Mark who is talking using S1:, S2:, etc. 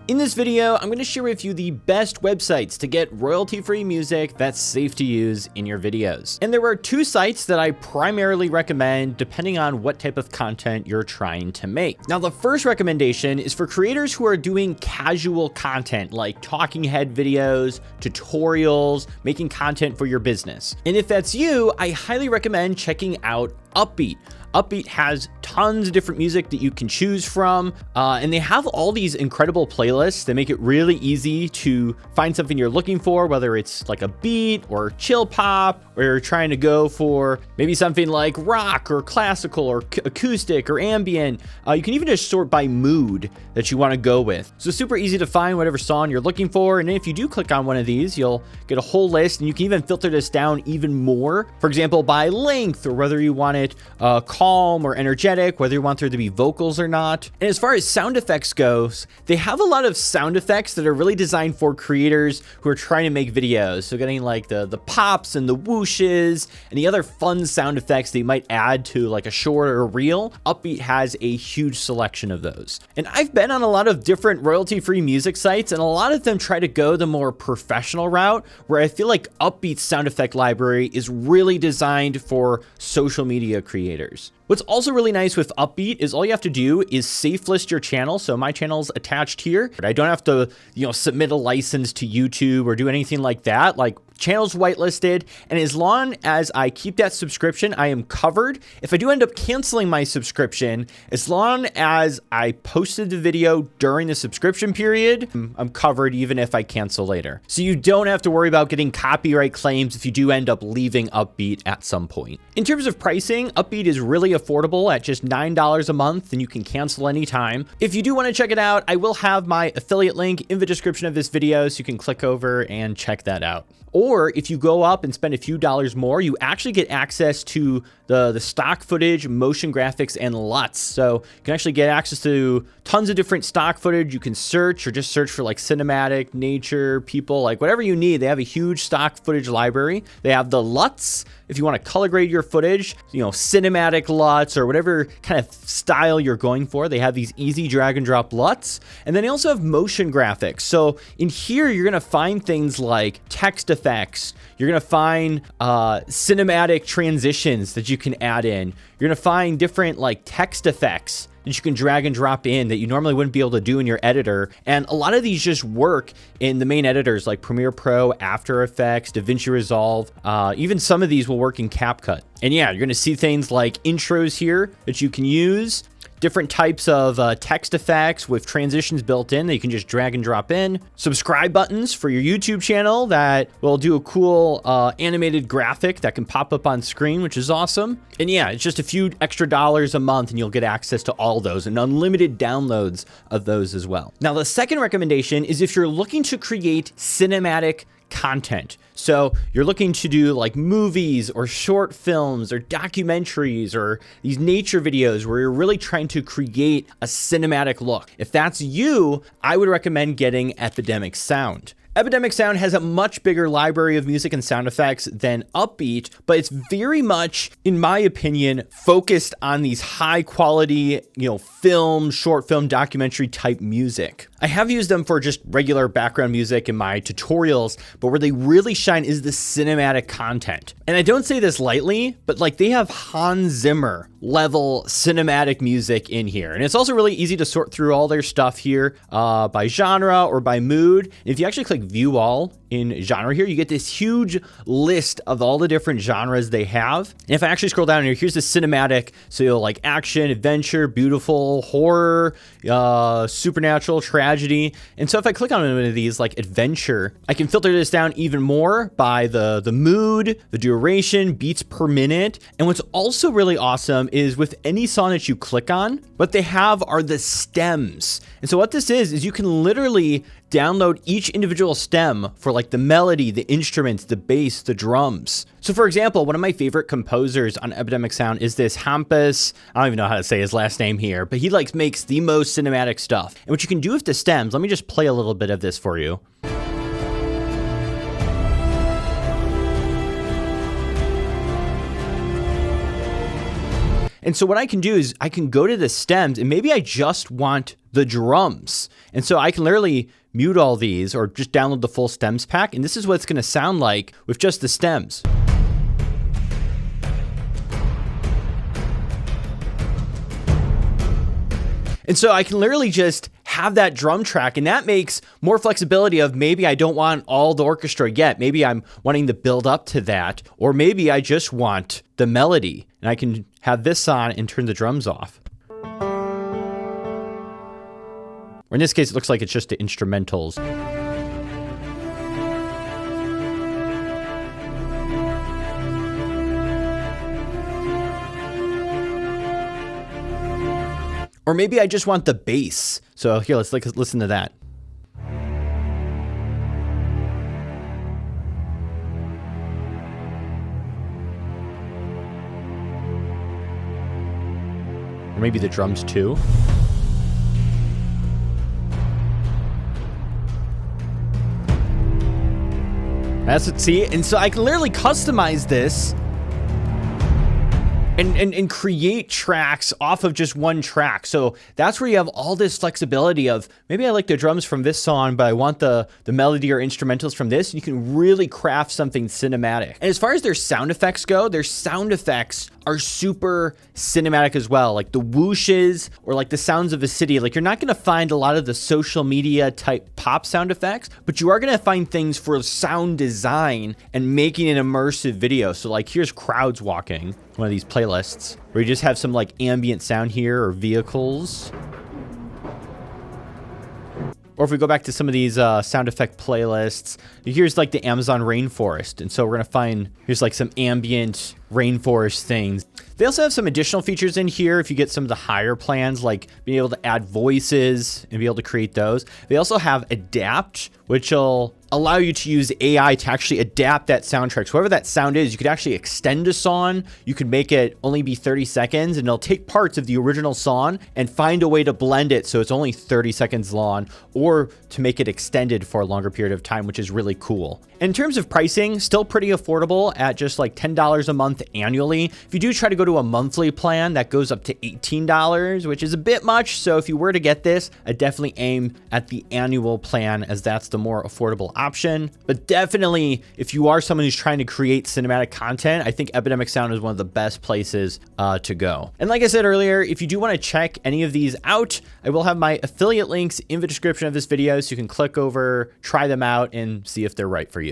S1: In this video, I'm going to share with you the best websites to get royalty-free music that's safe to use in your videos. And there are two sites that I primarily recommend depending on what type of content you're trying to make. Now, the first recommendation is for creators who are doing casual content like talking head videos, tutorials, making content for your business. And if that's you, I highly recommend checking out Uppbeat. Uppbeat has tons of different music that you can choose from, and they have all these incredible playlists that make it really easy to find something you're looking for, whether it's like a beat or chill pop, or you're trying to go for maybe something like rock or classical or acoustic or ambient. You can even just sort by mood that you want to go with. So super easy to find whatever song you're looking for, and if you do click on one of these, you'll get a whole list, and you can even filter this down even more. For example, by length, or whether you want it calm or energetic, whether you want there to be vocals or not. And as far as sound effects goes, they have a lot of sound effects that are really designed for creators who are trying to make videos. So getting like the pops and the whooshes and the other fun sound effects that you might add to like a short or a reel. Uppbeat has a huge selection of those. And I've been on a lot of different royalty-free music sites, and a lot of them try to go the more professional route, where I feel like Uppbeat's sound effect library is really designed for social media creators. What's also really nice with Uppbeat is all you have to do is safe list your channel. So my channel's attached here. I don't have to, submit a license to YouTube or do anything like that. Like, channel's whitelisted, and as long as I keep that subscription, I am covered. If I do end up canceling my subscription, as long as I posted the video during the subscription period, I'm covered even if I cancel later. So you don't have to worry about getting copyright claims if you do end up leaving Uppbeat at some point. In terms of pricing, Uppbeat is really affordable at just $9 a month, and you can cancel anytime. If you do want to check it out, I will have my affiliate link in the description of this video, so you can click over and check that out. Or if you go up and spend a few dollars more, you actually get access to the stock footage, motion graphics, and LUTs. So you can actually get access to tons of different stock footage. You can search or just search for like cinematic, nature, people, like whatever you need. They have a huge stock footage library. They have the LUTs if you want to color grade your footage, cinematic LUTs or whatever kind of style you're going for. They have these easy drag and drop LUTs. And then they also have motion graphics. So in here, you're going to find things like text effects. You're going to find cinematic transitions that you can add in. You're going to find different like text effects that you can drag and drop in that you normally wouldn't be able to do in your editor. And a lot of these just work in the main editors like Premiere Pro, After Effects, DaVinci Resolve. Even some of these will work in CapCut. And yeah, you're going to see things like intros here that you can use. Different types of text effects with transitions built in that you can just drag and drop in. Subscribe buttons for your YouTube channel that will do a cool animated graphic that can pop up on screen, which is awesome. And yeah, it's just a few extra dollars a month and you'll get access to all those and unlimited downloads of those as well. Now, the second recommendation is if you're looking to create cinematic content. So you're looking to do like movies or short films or documentaries or these nature videos where you're really trying to create a cinematic look. If that's you, I would recommend getting Epidemic Sound. Epidemic Sound has a much bigger library of music and sound effects than Uppbeat, but it's very much, in my opinion, focused on these high quality, film, short film, documentary type music. I have used them for just regular background music in my tutorials, but where they really shine is the cinematic content. And I don't say this lightly, but like they have Hans Zimmer level cinematic music in here. And it's also really easy to sort through all their stuff here by genre or by mood. And if you actually click view all in genre here, you get this huge list of all the different genres they have. And if I actually scroll down here, here's the cinematic. So you'll like action, adventure, beautiful, horror, supernatural, tragedy. And so if I click on one of these like adventure, I can filter this down even more by the mood, the duration, beats per minute. And what's also really awesome is with any song that you click on, what they have are the stems. And so what this is you can literally download each individual stem for like the melody, the instruments, the bass, the drums. So for example, one of my favorite composers on Epidemic Sound is this Hampus. I don't even know how to say his last name here, but he like makes the most cinematic stuff. And what you can do with the stems, let me just play a little bit of this for you. And so what I can do is I can go to the stems and maybe I just want the drums. And so I can literally mute all these or just download the full stems pack. And this is what it's going to sound like with just the stems. And so I can literally just have that drum track, and that makes more flexibility of maybe I don't want all the orchestra yet. Maybe I'm wanting to build up to that, or maybe I just want the melody and I can have this on and turn the drums off. Or in this case, it looks like it's just the instrumentals. Or maybe I just want the bass. So here, let's listen to that. Or maybe the drums too. That's it, see? And so I can literally customize this and create tracks off of just one track. So that's where you have all this flexibility of maybe I like the drums from this song, but I want the melody or instrumentals from this. And you can really craft something cinematic. And as far as their sound effects go, their sound effects are super cinematic as well. Like the whooshes or like the sounds of a city. Like you're not gonna find a lot of the social media type pop sound effects, but you are gonna find things for sound design and making an immersive video. So like here's crowds walking, one of these playlists where you just have some like ambient sound here or vehicles. Or if we go back to some of these sound effect playlists, here's like the Amazon rainforest. And so we're gonna find, here's like some ambient rainforest things. They also have some additional features in here if you get some of the higher plans, like being able to add voices and be able to create those. They also have Adapt, which will allow you to use AI to actually adapt that soundtrack. So whatever that sound is, you could actually extend a song. You could make it only be 30 seconds and it'll take parts of the original song and find a way to blend it so it's only 30 seconds long, or to make it extended for a longer period of time, which is really cool. In terms of pricing, still pretty affordable at just like $10 a month annually. If you do try to go to a monthly plan, that goes up to $18, which is a bit much. So if you were to get this, I definitely aim at the annual plan as that's the more affordable option. But definitely, if you are someone who's trying to create cinematic content, I think Epidemic Sound is one of the best places to go. And like I said earlier, if you do want to check any of these out, I will have my affiliate links in the description of this video so you can click over, try them out, and see if they're right for you.